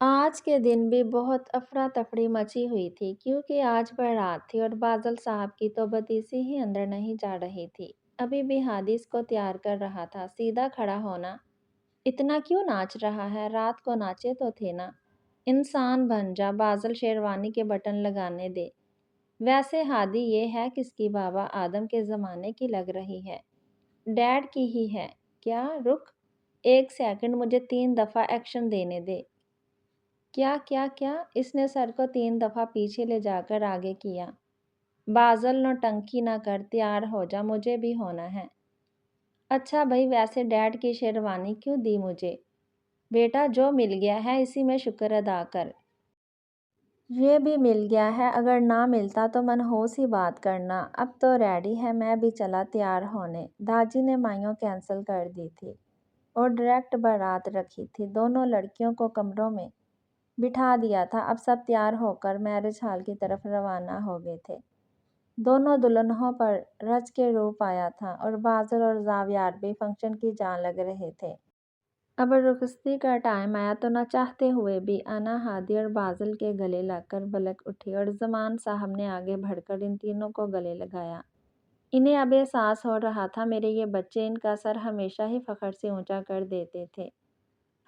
آج کے دن بھی بہت افراتفری مچی ہوئی تھی کیونکہ آج بارات تھی اور بادل صاحب کی تو بتیسی ہی اندر نہیں جا رہی تھی۔ ابھی بھی حادث کو تیار کر رہا تھا۔ سیدھا کھڑا ہونا، اتنا کیوں ناچ رہا ہے؟ رات کو ناچے تو تھے نا۔ انسان بن جا، بازل شیروانی کے بٹن لگانے دے۔ ویسے ہادی یہ ہے کس کی؟ بابا آدم کے زمانے کی لگ رہی ہے۔ ڈیڈ کی ہی ہے کیا؟ رک 1 سیکنڈ، مجھے 3 دفعہ ایکشن دینے دے۔ کیا کیا کیا؟ اس نے سر کو 3 دفعہ پیچھے لے جا کر آگے کیا۔ بازل نوٹنکی نہ کر، تیار ہو جا، مجھے بھی ہونا ہے۔ اچھا بھئی، ویسے ڈیڈ کی شیروانی کیوں دی مجھے؟ بیٹا جو مل گیا ہے اسی میں شکر ادا کر۔ یہ بھی مل گیا ہے، اگر نہ ملتا تو منحوس ہی بات کرنا۔ اب تو ریڈی ہے، میں بھی چلا تیار ہونے۔ داجی نے مایوں کینسل کر دی تھی اور ڈائریکٹ بارات رکھی تھی۔ دونوں لڑکیوں کو کمروں میں بٹھا دیا تھا۔ اب سب تیار ہو کر میرج ہال کی طرف روانہ ہو گئے تھے۔ دونوں دلہنوں پر رچ کے روپ آیا تھا اور بازل اور زاویار بھی فنکشن کی جان لگ رہے تھے۔ اب رخصتی کا ٹائم آیا تو نہ چاہتے ہوئے بھی انا ہادی اور بازل کے گلے لگ کر بلک اٹھی اور زمان صاحب نے آگے بڑھ کر ان تینوں کو گلے لگایا۔ انہیں اب احساس ہو رہا تھا میرے یہ بچے ان کا سر ہمیشہ ہی فخر سے اونچا کر دیتے تھے۔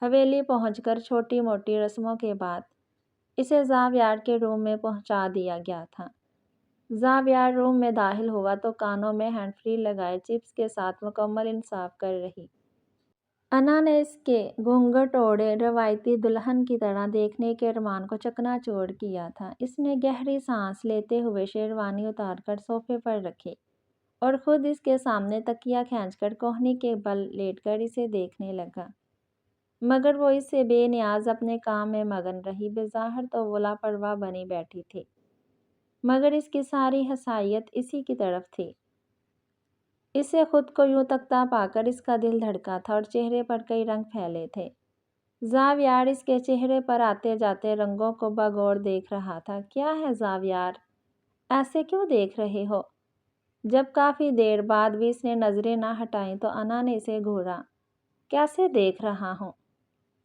حویلی پہنچ کر چھوٹی موٹی رسموں کے بعد اسے زاویار کے روم میں پہنچا دیا گیا تھا۔ زاویار روم میں داخل ہوا تو کانوں میں ہینڈ فری لگائے چپس کے ساتھ مکمل انصاف کر رہی انا نے اس کے گھونگھٹ اوڑھے روایتی دلہن کی طرح دیکھنے کے ارمان کو چکنا چور کیا تھا۔ اس نے گہری سانس لیتے ہوئے شیروانی اتار کر صوفے پر رکھی اور خود اس کے سامنے تکیہ کھینچ کر کوہنی کے بل لیٹ کر اسے دیکھنے لگا، مگر وہ اس سے بے نیاز اپنے کام میں مگن رہی۔ بظاہر تو وہ لاپرواہ بنی بیٹھی تھی، مگر اس کی ساری حساسیت اسی کی طرف تھی۔ اسے خود کو یوں تکتا پا کر اس کا دل دھڑکا تھا اور چہرے پر کئی رنگ پھیلے تھے۔ زاویار اس کے چہرے پر آتے جاتے رنگوں کو بغور دیکھ رہا تھا۔ کیا ہے زاویار، ایسے کیوں دیکھ رہے ہو؟ جب کافی دیر بعد بھی اس نے نظریں نہ ہٹائیں تو انا نے اسے گھورا۔ کیسے دیکھ رہا ہوں؟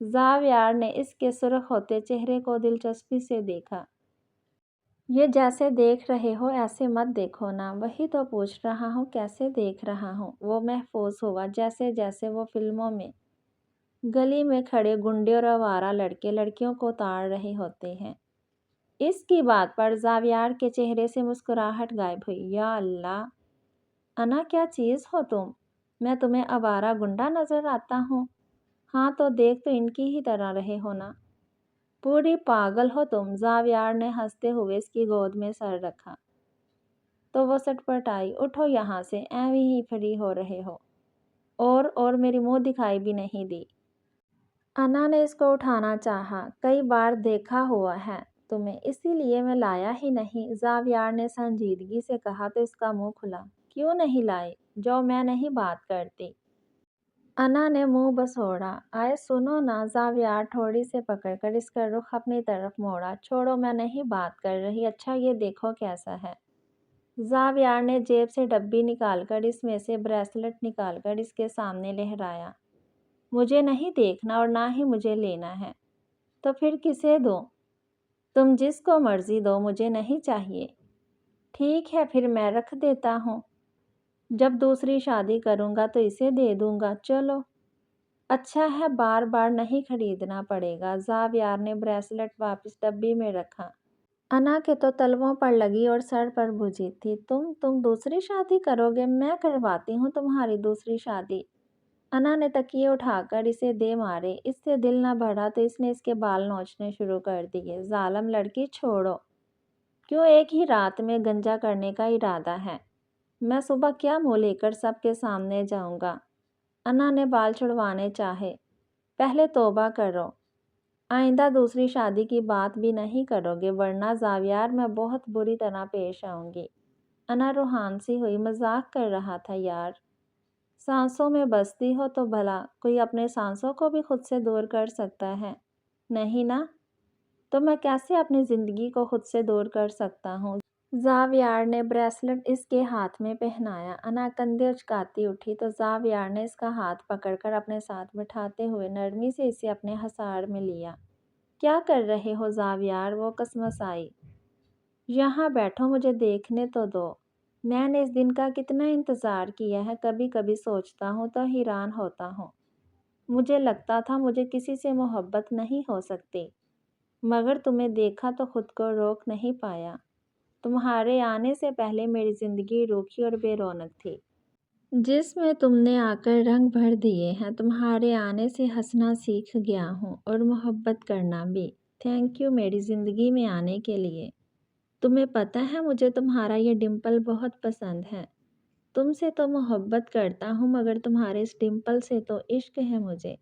زاویار نے اس کے سرخ ہوتے چہرے کو دلچسپی سے دیکھا۔ یہ جیسے دیکھ رہے ہو ایسے مت دیکھو نا۔ وہی تو پوچھ رہا ہوں، کیسے دیکھ رہا ہوں؟ وہ محظوظ ہوا جیسے جیسے وہ فلموں میں گلی میں کھڑے گنڈے اور آوارہ لڑکے لڑکیوں کو تاڑ رہے ہوتے ہیں۔ اس کی بات پر زاویار کے چہرے سے مسکراہٹ غائب ہوئی۔ یا اللہ انا، کیا چیز ہو تم؟ میں تمہیں آوارہ گنڈا نظر آتا ہوں؟ ہاں تو دیکھ تو ان کی ہی طرح رہے ہو نا۔ پوری پاگل ہو تم؟ زاویار نے ہنستے ہوئے اس کی گود میں سر رکھا تو وہ سٹپٹائی۔ اٹھو یہاں سے، ایویں ہی فری ہو رہے ہو اور میری منہ دکھائی بھی نہیں دی۔ انا نے اس کو اٹھانا چاہا۔ کئی بار دیکھا ہوا ہے تمہیں، اسی لیے میں لایا ہی نہیں، زاویار نے سنجیدگی سے کہا تو اس کا منہ کھلا۔ کیوں نہیں لائے؟ جو میں نہیں بات کرتی۔ انا نے منہ بسوڑا۔ آئے سنو نا، زاویار تھوڑی سے پکڑ کر اس کا رخ اپنی طرف موڑا۔ چھوڑو، میں نہیں بات کر رہی۔ اچھا یہ دیکھو کیسا ہے۔ زاویار نے جیب سے ڈبی نکال کر اس میں سے بریسلٹ نکال کر اس کے سامنے لہرایا۔ مجھے نہیں دیکھنا اور نہ ہی مجھے لینا ہے۔ تو پھر کسے دوں؟ تم جس کو مرضی دو، مجھے نہیں چاہیے۔ ٹھیک ہے پھر میں رکھ دیتا ہوں، جب دوسری شادی کروں گا تو اسے دے دوں گا۔ چلو اچھا ہے، بار بار نہیں خریدنا پڑے گا۔ زاویار نے بریسلٹ واپس ڈبی میں رکھا۔ انا کے تو تلووں پر لگی اور سر پر بجھی تھی۔ تم دوسری شادی کرو گے؟ میں کرواتی ہوں تمہاری دوسری شادی۔ انا نے تکیے اٹھا کر اسے دے مارے۔ اس سے دل نہ بڑھا تو اس نے اس کے بال نوچنے شروع کر دیے۔ ظالم لڑکی، چھوڑو۔ کیوں ایک ہی رات میں گنجا کرنے کا ارادہ ہے؟ میں صبح کیا منہ لے کر سب کے سامنے جاؤں گا؟ انا نے بال چھڑوانے چاہے۔ پہلے توبہ کرو، آئندہ دوسری شادی کی بات بھی نہیں کرو گے، ورنہ زاویار میں بہت بری طرح پیش آؤں گی۔ انا روحان سی ہوئی۔ مذاق کر رہا تھا یار، سانسوں میں بستی ہو تو بھلا کوئی اپنے سانسوں کو بھی خود سے دور کر سکتا ہے؟ نہیں نا، تو میں کیسے اپنی زندگی کو خود سے دور کر سکتا ہوں؟ زاویار نے بریسلٹ اس کے ہاتھ میں پہنایا۔ انا کندھے اچکاتی اٹھی تو زاویار نے اس کا ہاتھ پکڑ کر اپنے ساتھ بٹھاتے ہوئے نرمی سے اسے اپنے حصار میں لیا۔ کیا کر رہے ہو زاویار؟ وہ کسمسائی۔ یہاں بیٹھو، مجھے دیکھنے تو دو۔ میں نے اس دن کا کتنا انتظار کیا ہے، کبھی کبھی سوچتا ہوں تو حیران ہوتا ہوں۔ مجھے لگتا تھا مجھے کسی سے محبت نہیں ہو سکتی، مگر تمہیں دیکھا تو خود کو روک نہیں پایا۔ تمہارے آنے سے پہلے میری زندگی روکھی اور بے رونق تھی، جس میں تم نے آ کر رنگ بھر دیے ہیں۔ تمہارے آنے سے ہنسنا سیکھ گیا ہوں اور محبت کرنا بھی۔ تھینک یو میری زندگی میں آنے کے لیے۔ تمہیں پتہ ہے مجھے تمہارا یہ ڈمپل بہت پسند ہے۔ تم سے تو محبت کرتا ہوں، مگر تمہارے اس ڈمپل سے تو عشق ہے مجھے۔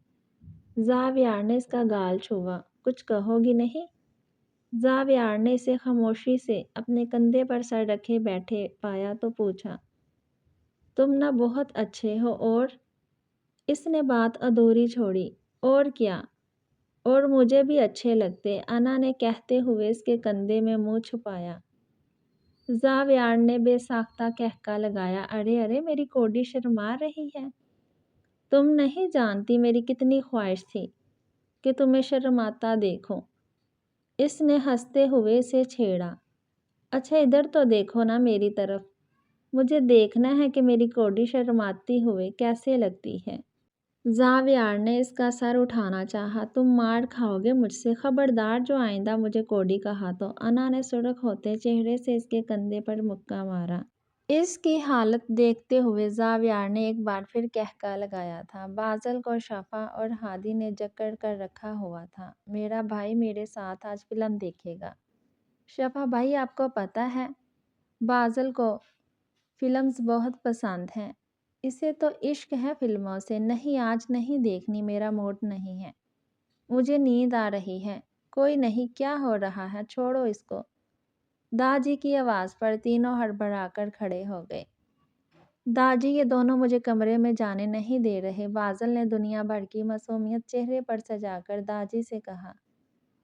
زاویار نے اس کا گال چھوا۔ کچھ کہو گی نہیں؟ زاویار نے اسے خاموشی سے اپنے کندھے پر سر رکھے بیٹھے پایا تو پوچھا، تم نہ بہت اچھے ہو اور اس نے بات ادھوری چھوڑی۔ اور کیا؟ اور مجھے بھی اچھے لگتے، انا نے کہتے ہوئے اس کے کندھے میں منہ چھپایا۔ زاویار نے بے ساختہ کہکا لگایا، ارے ارے میری کوڈی شرما رہی ہے۔ تم نہیں جانتی میری کتنی خواہش تھی کہ تمہیں شرماتا دیکھوں۔ اس نے ہنستے ہوئے اسے چھیڑا۔ اچھا ادھر تو دیکھو نا میری طرف، مجھے دیکھنا ہے کہ میری کوڈی شرماتی ہوئے کیسے لگتی ہے۔ زاویار نے اس کا سر اٹھانا چاہا۔ تم مار کھاؤ گے مجھ سے، خبردار جو آئندہ مجھے کوڈی کہا تو۔ انا نے سرخ ہوتے چہرے سے اس کے کندھے پر مکہ مارا۔ اس کی حالت دیکھتے ہوئے زاویار نے ایک بار پھر کہکا لگایا تھا۔ بازل کو شفا اور ہادی نے جکڑ کر رکھا ہوا تھا۔ میرا بھائی میرے ساتھ آج فلم دیکھے گا۔ شفا بھائی، آپ کو پتہ ہے بازل کو فلمز بہت پسند ہیں۔ اسے تو عشق ہے فلموں سے۔ نہیں آج نہیں دیکھنی، میرا موڈ نہیں ہے، مجھے نیند آ رہی ہے۔ کوئی نہیں، کیا ہو رہا ہے، چھوڑو اس کو۔ داجی کی آواز پر تینوں ہڑبڑا کر کھڑے ہو گئے۔ داجی یہ دونوں مجھے کمرے میں جانے نہیں دے رہے، بازل نے دنیا بھر کی معصومیت چہرے پر سجا کر داجی سے کہا،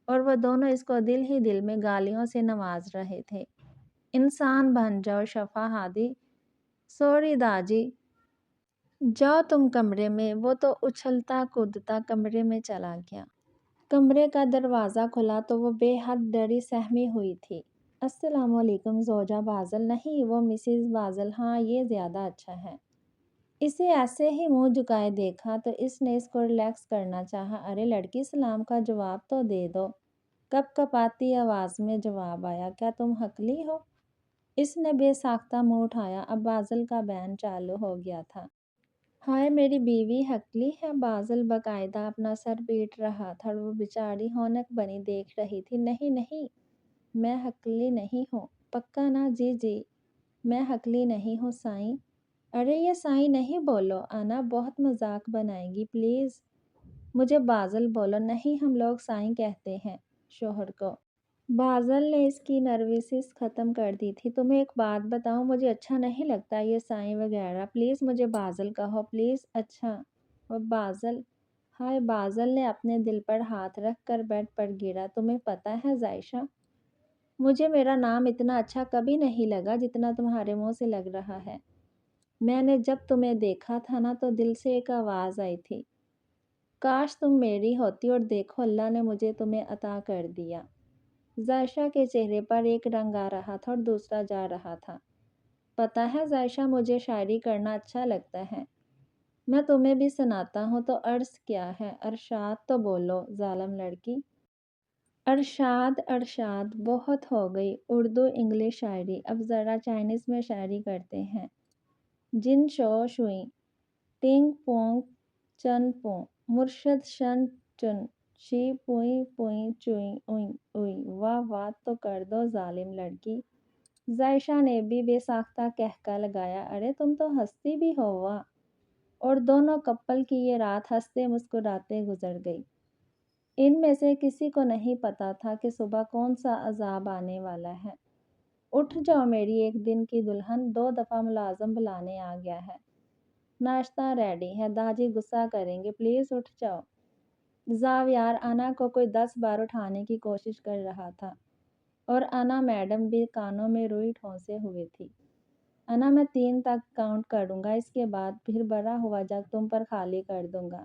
اور وہ دونوں اس کو دل ہی دل میں گالیوں سے نواز رہے تھے۔ انسان بن جاؤ شفا، ہادی۔ سوری داجی، جاؤ تم کمرے میں۔ وہ تو اچھلتا کودتا کمرے میں چلا گیا۔ کمرے کا دروازہ کھلا تو وہ بے حد ڈری سہمی ہوئی تھی۔ السلام علیکم زوجہ بازل۔ نہیں، وہ مسز بازل۔ ہاں یہ زیادہ اچھا ہے۔ اسے ایسے ہی منہ جھکائے دیکھا تو اس نے اس کو ریلیکس کرنا چاہا۔ ارے لڑکی، سلام کا جواب تو دے دو۔ کپ کپاتی آواز میں جواب آیا، کیا تم ہکلی ہو؟ اس نے بے ساختہ منہ اٹھایا۔ اب بازل کا بین چالو ہو گیا تھا۔ ہائے میری بیوی ہکلی ہے؟ بازل باقاعدہ اپنا سر پیٹ رہا تھا اور وہ بیچاری ہونک بنی دیکھ رہی تھی۔ نہیں نہیں، میں ہکلی نہیں ہوں۔ پکا نا؟ جی جی، میں ہکلی نہیں ہوں سائیں۔ ارے یہ سائیں نہیں بولو، انا بہت مذاق بنائے گی پلیز۔ مجھے بازل بولو۔ نہیں، ہم لوگ سائیں کہتے ہیں شوہر کو۔ بازل نے اس کی نروسنس ختم کر دی تھی۔ تمہیں ایک بات بتاؤں، مجھے اچھا نہیں لگتا یہ سائیں وغیرہ، پلیز مجھے بازل کہو پلیز۔ اچھا، وہ بازل۔ ہائے، بازل نے اپنے دل پر ہاتھ رکھ کر بیڈ پر گرا۔ تمہیں پتہ ہے زائشہ، مجھے میرا نام اتنا اچھا کبھی نہیں لگا جتنا تمہارے منہ سے لگ رہا ہے۔ میں نے جب تمہیں دیکھا تھا نا تو دل سے ایک آواز آئی تھی، کاش تم میری ہوتی، اور دیکھو اللہ نے مجھے تمہیں عطا کر دیا۔ زائشہ کے چہرے پر ایک رنگ آ رہا تھا اور دوسرا جا رہا تھا۔ پتہ ہے زائشہ، مجھے شاعری کرنا اچھا لگتا ہے، میں تمہیں بھی سناتا ہوں تو عرض کیا ہے۔ ارشاد تو بولو ظالم لڑکی۔ ارشاد ارشاد، بہت ہو گئی اردو انگلش شاعری، اب ذرا چائنیز میں شاعری کرتے ہیں۔ جن شو شوئیں ٹنگ پونگ چن پوں، مرشد شن چن شی پوئیں پوئیں چوئیں اوئیں اوئیں۔ واہ واہ، تو کر دو ظالم لڑکی۔ زائشہ نے بھی بے ساختہ کہکا لگایا، ارے تم تو ہنستی بھی ہو، واہ۔ اور دونوں کپل کی یہ رات ہنستے مسکراتے گزر گئی۔ ان میں سے کسی کو نہیں پتا تھا کہ صبح کون سا عذاب آنے والا ہے۔ اٹھ جاؤ میری ایک دن کی دلہن، 2 دفعہ ملازم بلانے آ گیا ہے۔ ناشتہ ریڈی ہے، داجی غصہ کریں گے، پلیز اٹھ جاؤ۔ زاویار انا کو کوئی 10 بار اٹھانے کی کوشش کر رہا تھا، اور انا میڈم بھی کانوں میں روئی ٹھونسے ہوئے تھی۔ انا میں 3 تک کاؤنٹ کروں گا، اس کے بعد پھر بڑا ہوا جگ تم پر خالی کر دوں گا۔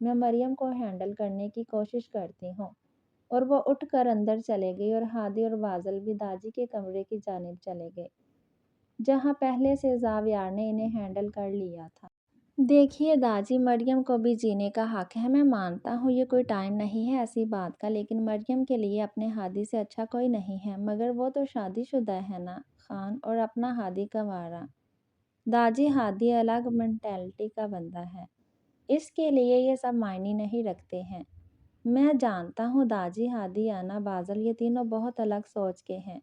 میں مریم کو ہینڈل کرنے کی کوشش کرتی ہوں اور وہ اٹھ کر اندر چلے گئی اور ہادی اور بازل بھی داجی کے کمرے کی جانب چلے گئے جہاں پہلے سے زاویار نے انہیں ہینڈل کر لیا تھا۔ دیکھیے داجی، مریم کو بھی جینے کا حق ہے۔ میں مانتا ہوں یہ کوئی ٹائم نہیں ہے ایسی بات کا، لیکن مریم کے لیے اپنے ہادی سے اچھا کوئی نہیں ہے۔ مگر وہ تو شادی شدہ ہے نا خان، اور اپنا ہادی کنوارا۔ داجی، ہادی الگ مینٹلٹی کا بندہ ہے، اس کے لیے یہ سب معنی نہیں رکھتے ہیں۔ میں جانتا ہوں داجی، ہادی، انا، بازل یہ تینوں بہت الگ سوچ کے ہیں۔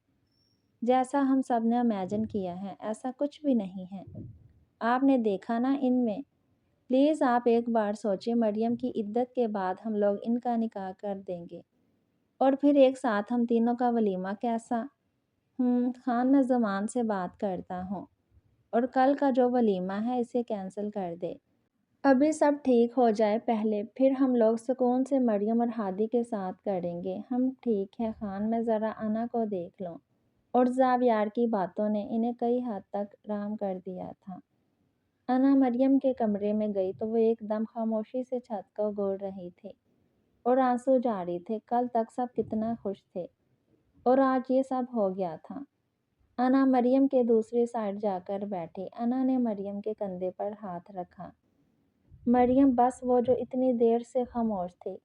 جیسا ہم سب نے امیجن کیا ہے ایسا کچھ بھی نہیں ہے۔ آپ نے دیکھا نا ان میں۔ پلیز آپ ایک بار سوچیں، مریم کی عدت کے بعد ہم لوگ ان کا نکاح کر دیں گے اور پھر ایک ساتھ ہم تینوں کا ولیمہ کیسا؟ خان، میں زمان سے بات کرتا ہوں اور کل کا جو ولیمہ ہے اسے کینسل کر دے۔ ابھی سب ٹھیک ہو جائے پہلے، پھر ہم لوگ سکون سے مریم اور ہادی کے ساتھ کریں گے۔ ہم ٹھیک ہے خان، میں ذرا انا کو دیکھ لوں۔ اور زاویار کی باتوں نے انہیں کئی حد تک آرام کر دیا تھا۔ انا مریم کے کمرے میں گئی تو وہ ایک دم خاموشی سے چھت کو گھور رہی تھی اور آنسو جاری تھے۔ کل تک سب کتنا خوش تھے اور آج یہ سب ہو گیا تھا۔ انا مریم کے دوسری سائڈ جا کر بیٹھی۔ انا نے مریم کے کندھے پر ہاتھ رکھا۔ مریم بس، وہ جو اتنی دیر سے خاموش تھی،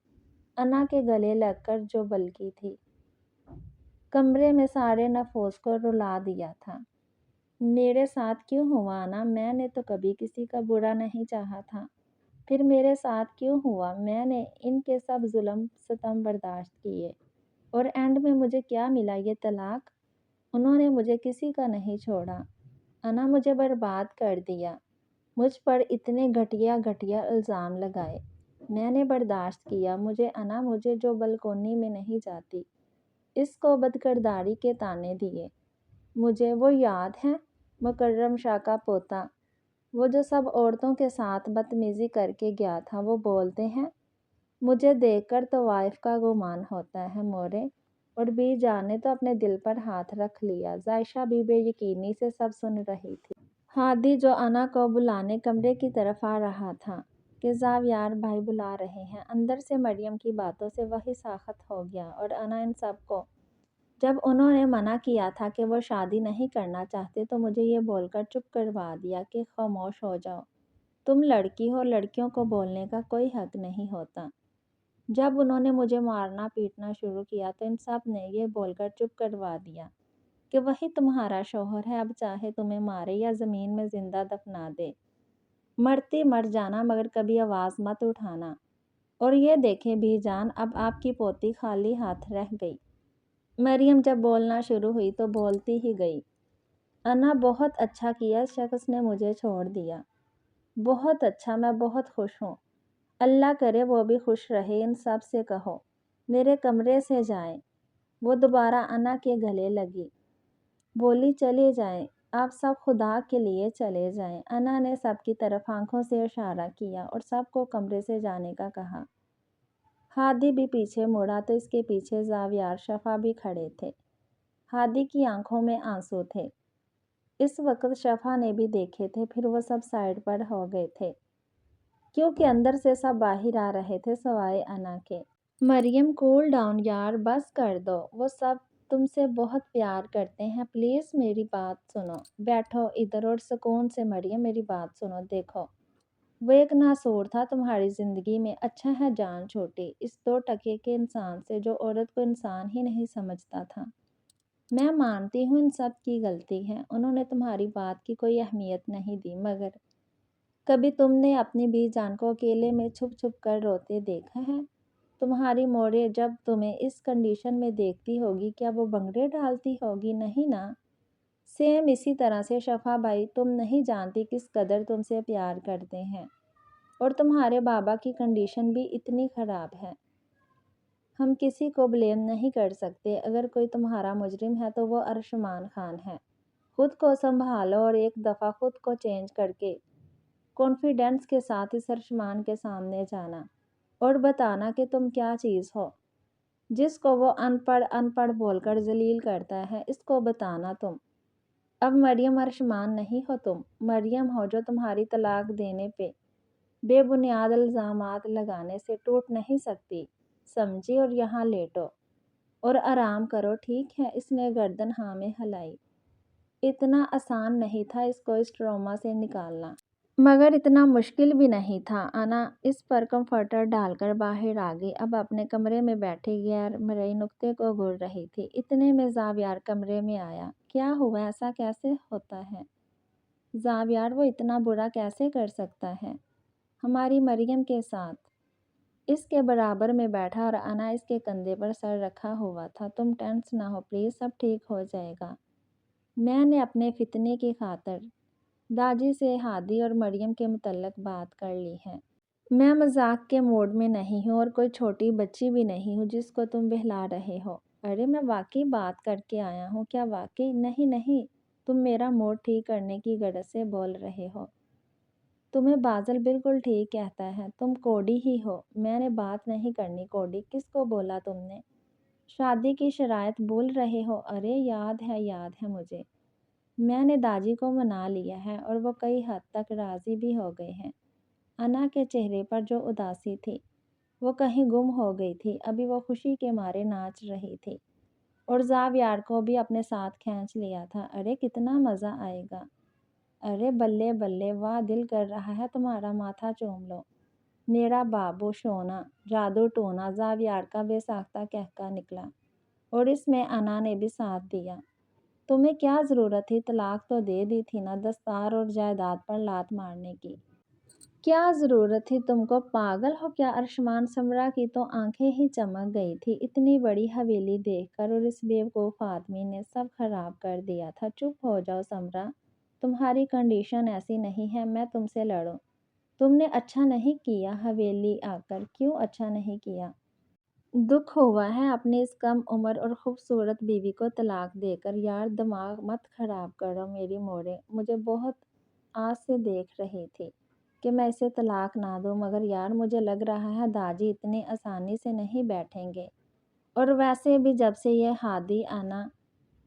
انا کے گلے لگ کر جو بلکی تھی، کمرے میں سارے نفوس کو رلا دیا تھا۔ میرے ساتھ کیوں ہوا انا؟ میں نے تو کبھی کسی کا برا نہیں چاہا تھا۔ پھر میرے ساتھ کیوں ہوا؟ میں نے ان کے سب ظلم ستم برداشت کیے اور اینڈ میں مجھے کیا ملا؟ یہ طلاق۔ انہوں نے مجھے کسی کا نہیں چھوڑا انا، مجھے برباد کر دیا۔ مجھ پر اتنے گھٹیا گھٹیا الزام لگائے، میں نے برداشت کیا۔ مجھے انا، مجھے جو بلکونی میں نہیں جاتی، اس کو بدکرداری کے طعنے دیے۔ مجھے وہ یاد ہے، مکرم شاہ کا پوتا، وہ جو سب عورتوں کے ساتھ بدتمیزی کر کے گیا تھا۔ وہ بولتے ہیں مجھے دیکھ کر تو وائف کا گمان ہوتا ہے مورے، اور بی جان نے تو اپنے دل پر ہاتھ رکھ لیا۔ ذائشہ بھی بے یقینی سے سب سن رہی تھی۔ ہادی جو انا کو بلانے کمرے کی طرف آ رہا تھا کہ زاویار بھائی بلا رہے ہیں، اندر سے مریم کی باتوں سے وہی ساخت ہو گیا۔ اور انا ان سب کو جب انہوں نے منع کیا تھا کہ وہ شادی نہیں کرنا چاہتے تو مجھے یہ بول کر چپ کروا دیا کہ خاموش ہو جاؤ، تم لڑکی ہو، لڑکیوں کو بولنے کا کوئی حق نہیں ہوتا۔ جب انہوں نے مجھے مارنا پیٹنا شروع کیا تو ان سب نے یہ بول کر چپ کروا دیا کہ وہی تمہارا شوہر ہے، اب چاہے تمہیں مارے یا زمین میں زندہ دفنا دے، مرتی مر جانا مگر کبھی آواز مت اٹھانا۔ اور یہ دیکھیں بھی جان، اب آپ کی پوتی خالی ہاتھ رہ گئی۔ مریم جب بولنا شروع ہوئی تو بولتی ہی گئی۔ انا، بہت اچھا کیا اس شخص نے مجھے چھوڑ دیا، بہت اچھا، میں بہت خوش ہوں۔ اللہ کرے وہ بھی خوش رہے۔ ان سب سے کہو میرے کمرے سے جائیں۔ وہ دوبارہ انا کے گلے لگی، بولی چلے جائیں آپ سب، خدا کے لیے چلے جائیں۔ انا نے سب کی طرف آنکھوں سے اشارہ کیا اور سب کو کمرے سے جانے کا کہا۔ ہادی بھی پیچھے مڑا تو اس کے پیچھے زاویار شفا بھی کھڑے تھے۔ ہادی کی آنکھوں میں آنسو تھے۔ اس وقت شفا نے بھی دیکھے تھے، پھر وہ سب سائڈ پر ہو گئے تھے کیونکہ اندر سے سب باہر آ رہے تھے سوائے انا کے۔ مریم، کول ڈاؤن یار، بس کر دو، وہ سب تم سے بہت پیار کرتے ہیں، پلیز میری بات سنو، بیٹھو ادھر اور سکون سے۔ مریم میری بات سنو، دیکھو وہ ایک ناسور تھا تمہاری زندگی میں، اچھا ہے جان چھوٹی اس 2 ٹکے کے انسان سے جو عورت کو انسان ہی نہیں سمجھتا تھا۔ میں مانتی ہوں ان سب کی غلطی ہے، انہوں نے تمہاری بات کی کوئی اہمیت نہیں دی، مگر کبھی تم نے اپنی بی جان کو اکیلے میں چھپ چھپ کر روتے دیکھا ہے؟ تمہاری موڑے جب تمہیں اس کنڈیشن میں دیکھتی ہوگی کیا وہ بنگڑے ڈالتی ہوگی؟ نہیں نا۔ سیم اسی طرح سے شفا بائی، تم نہیں جانتی کس قدر تم سے پیار کرتے ہیں، اور تمہارے بابا کی کنڈیشن بھی اتنی خراب ہے۔ ہم کسی کو بلیم نہیں کر سکتے، اگر کوئی تمہارا مجرم ہے تو وہ ارشمان خان ہے۔ خود کو سنبھالو اور ایک دفعہ خود کو چینج کر کے کانفیڈنس کے ساتھ اس ارشمان کے سامنے جانا اور بتانا کہ تم کیا چیز ہو، جس کو وہ ان پڑھ بول کر ذلیل کرتا ہے، اس کو بتانا تم۔ اب مریم ارشمان نہیں ہو، تم مریم ہو جو تمہاری طلاق دینے پہ بے بنیاد الزامات لگانے سے ٹوٹ نہیں سکتی، سمجھی؟ اور یہاں لیٹو اور آرام کرو، ٹھیک ہے؟ اس نے گردن ہاں میں ہلائی۔ اتنا آسان نہیں تھا اس کو اس ٹراما سے نکالنا، مگر اتنا مشکل بھی نہیں تھا۔ انا اس پر کمفرٹر ڈال کر باہر آ گئی، اب اپنے کمرے میں بیٹھی غیر مرئی نکتے کو گھڑ رہی تھی۔ اتنے میں زاویار کمرے میں آیا۔ کیا ہوا؟ ایسا کیسے ہوتا ہے؟ زاویار وہ اتنا برا کیسے کر سکتا ہے ہماری مریم کے ساتھ؟ اس کے برابر میں بیٹھا اور انا اس کے کندھے پر سر رکھا ہوا تھا۔ تم ٹینس نہ ہو پلیز، سب ٹھیک ہو جائے گا۔ میں نے اپنے فتنے کی خاطر داجی سے ہادی اور مریم کے متعلق بات کر لی ہے۔ میں مذاق کے موڈ میں نہیں ہوں اور کوئی چھوٹی بچی بھی نہیں ہوں جس کو تم بہلا رہے ہو۔ ارے میں واقعی بات کر کے آیا ہوں۔ کیا واقعی؟ نہیں نہیں، تم میرا موڈ ٹھیک کرنے کی غرض سے بول رہے ہو۔ تمہیں بازل بالکل ٹھیک کہتا ہے، تم کوڑی ہی ہو۔ میں نے بات نہیں کرنی کوڑی، کس کو بولا تم نے؟ شادی کی شرائط بھول رہے ہو؟ ارے یاد ہے مجھے۔ میں نے داجی کو منا لیا ہے اور وہ کئی حد تک راضی بھی ہو گئے ہیں۔ انا کے چہرے پر جو اداسی تھی وہ کہیں گم ہو گئی تھی، ابھی وہ خوشی کے مارے ناچ رہی تھی اور زاویار کو بھی اپنے ساتھ کھینچ لیا تھا۔ ارے کتنا مزہ آئے گا! ارے بلے بلے، واہ، دل کر رہا ہے تمہارا ماتھا چوم لو میرا بابو شونا، جادو ٹونا۔ زاویار کا بے ساختہ قہقہ نکلا اور اس میں انا نے بھی ساتھ دیا۔ تمہیں کیا ضرورت تھی؟ طلاق تو دے دی تھی نا، دستار اور جائیداد پر لات مارنے کی۔ کیا ضرورت تھی تم کو؟ پاگل ہو کیا؟ ارشمان سمرا کی تو آنکھیں ہی چمک گئی تھی اتنی بڑی حویلی دیکھ کر، اور اس بیوقوف آدمی نے سب خراب کر دیا تھا۔ چپ ہو جاؤ سمرا، تمہاری کنڈیشن ایسی نہیں ہے میں تم سے لڑوں۔ تم نے اچھا نہیں کیا حویلی آ کر۔ کیوں اچھا نہیں کیا؟ دکھ ہوا ہے اپنی اس کم عمر اور خوبصورت بیوی کو طلاق دے کر۔ یار دماغ مت خراب کرو میری موڑے، مجھے بہت آس سے دیکھ رہی تھی کہ میں اسے طلاق نہ دوں، مگر یار مجھے لگ رہا ہے داجی اتنی آسانی سے نہیں بیٹھیں گے، اور ویسے بھی جب سے یہ ہادی انا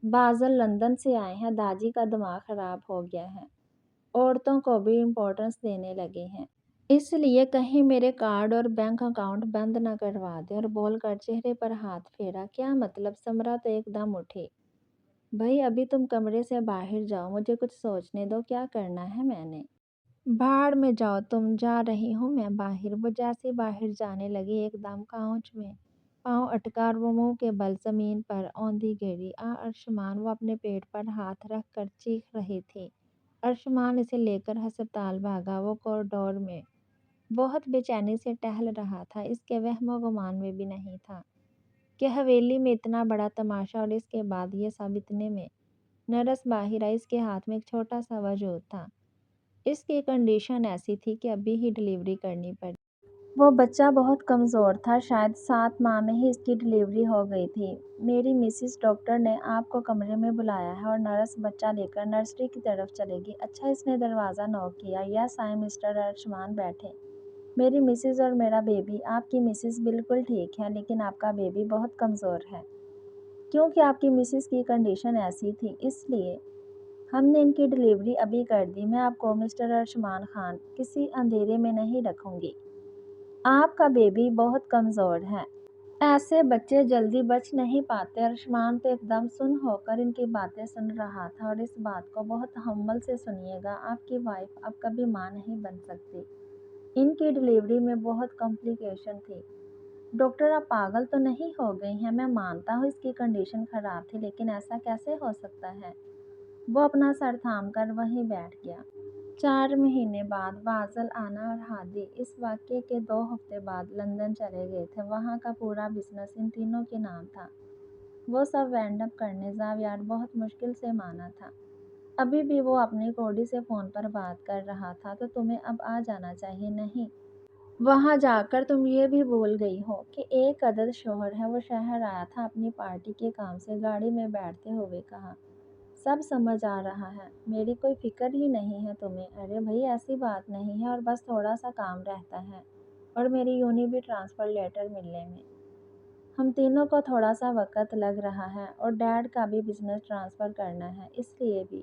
بازل لندن سے آئے ہیں داجی کا دماغ خراب ہو گیا ہے، عورتوں کو بھی امپورٹنس دینے لگے ہیں۔ اس لیے کہیں میرے کارڈ اور بینک اکاؤنٹ بند نہ کروا دے۔ اور بول کر چہرے پر ہاتھ پھیرا۔ کیا مطلب؟ سمرا تو ایک دم اٹھی۔ بھائی ابھی تم کمرے سے باہر جاؤ، مجھے کچھ سوچنے دو، کیا کرنا ہے میں نے۔ بھاڑ میں جاؤ تم، جا رہی ہوں میں باہر۔ وہ جیسے باہر جانے لگی ایک دم کاؤچ میں پاؤں اٹکا اور وہ منہ کے بل زمین پر اوندھی گری۔ ارشمان! وہ اپنے پیٹ پر ہاتھ رکھ کر چیخ رہی تھی۔ ارشمان اسے لے کر ہسپتال بھاگا۔ وہ کوریڈور میں بہت بے چینی سے ٹہل رہا تھا۔ اس کے وہم و گمان میں بھی نہیں تھا کہ حویلی میں اتنا بڑا تماشا، اور اس کے بعد یہ سب اتنے میں نرس باہر آئی۔ اس کے ہاتھ میں ایک چھوٹا سا وجود تھا۔ اس کی کنڈیشن ایسی تھی کہ ابھی ہی ڈلیوری کرنی پڑی۔ وہ بچہ بہت کمزور تھا، شاید 7 ماہ میں ہی اس کی ڈلیوری ہو گئی تھی۔ میری مسز، ڈاکٹر نے آپ کو کمرے میں بلایا ہے اور نرس بچہ لے کر نرسری کی طرف چلے گی۔ اچھا، اس نے دروازہ نوک کیا۔ یس آئی مسٹر ارشمان، بیٹھے۔ میری مسز اور میرا بیبی۔ آپ کی مسز بالکل ٹھیک ہے لیکن آپ کا بیبی بہت کمزور ہے۔ کیونکہ آپ کی مسز کی کنڈیشن ایسی تھی، اس لیے ہم نے ان کی ڈلیوری ابھی کر دی۔ میں آپ کو مسٹر ارشمان خان کسی اندھیرے میں نہیں رکھوں گی۔ آپ کا بیبی بہت کمزور ہے۔ ایسے بچے جلدی بچ نہیں پاتے۔ ارشمان تو ایک دم سن ہو کر ان کی باتیں سن رہا تھا۔ اور اس بات کو بہت تحمل سے سنیے گا، آپ کی وائف اب کبھی ماں نہیں بن سکتی۔ ان کی ڈلیوری میں بہت کمپلیکیشن تھی۔ ڈاکٹر آپ پاگل تو نہیں ہو گئی ہیں؟ میں مانتا ہوں اس کی کنڈیشن خراب تھی، لیکن ایسا کیسے ہو سکتا ہے؟ وہ اپنا سر تھام کر وہیں بیٹھ گیا۔ 4 مہینے بعد بازل، انا اور ہادی اس واقعے کے 2 ہفتے بعد لندن چلے گئے تھے۔ وہاں کا پورا بزنس ان تینوں کے نام تھا۔ وہ سب وینڈ اپ کرنے زاویار بہت مشکل سے مانا تھا۔ ابھی بھی وہ اپنی کوڑی سے فون پر بات کر رہا تھا۔ تو تمہیں اب آ جانا چاہیے۔ نہیں، وہاں جا کر تم یہ بھی بھول گئی ہو کہ ایک عدد شوہر ہے۔ وہ شہر آیا تھا اپنی پارٹی کے کام سے، گاڑی میں بیٹھتے ہوئے کہا۔ سب سمجھ آ رہا ہے، میری کوئی فکر ہی نہیں ہے تمہیں۔ ارے بھائی ایسی بات نہیں ہے، اور بس تھوڑا سا کام رہتا ہے اور میری یونی بھی ٹرانسفر لیٹر ملنے میں۔ ہم تینوں کو تھوڑا سا وقت لگ رہا ہے اور ڈیڈ کا بھی بزنس ٹرانسفر کرنا ہے، اس لیے بھی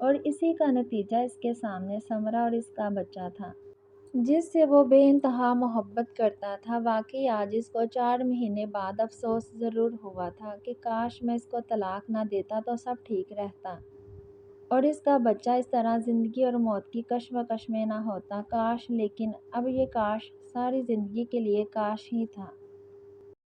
اور اسی کا نتیجہ اس کے سامنے سمرا اور اس کا بچہ تھا، جس سے وہ بے انتہا محبت کرتا تھا۔ واقعی آج اس کو 4 مہینے بعد افسوس ضرور ہوا تھا کہ کاش میں اس کو طلاق نہ دیتا تو سب ٹھیک رہتا اور اس کا بچہ اس طرح زندگی اور موت کی کشمکش میں نہ ہوتا۔ کاش، لیکن اب یہ کاش ساری زندگی کے لیے کاش ہی تھا۔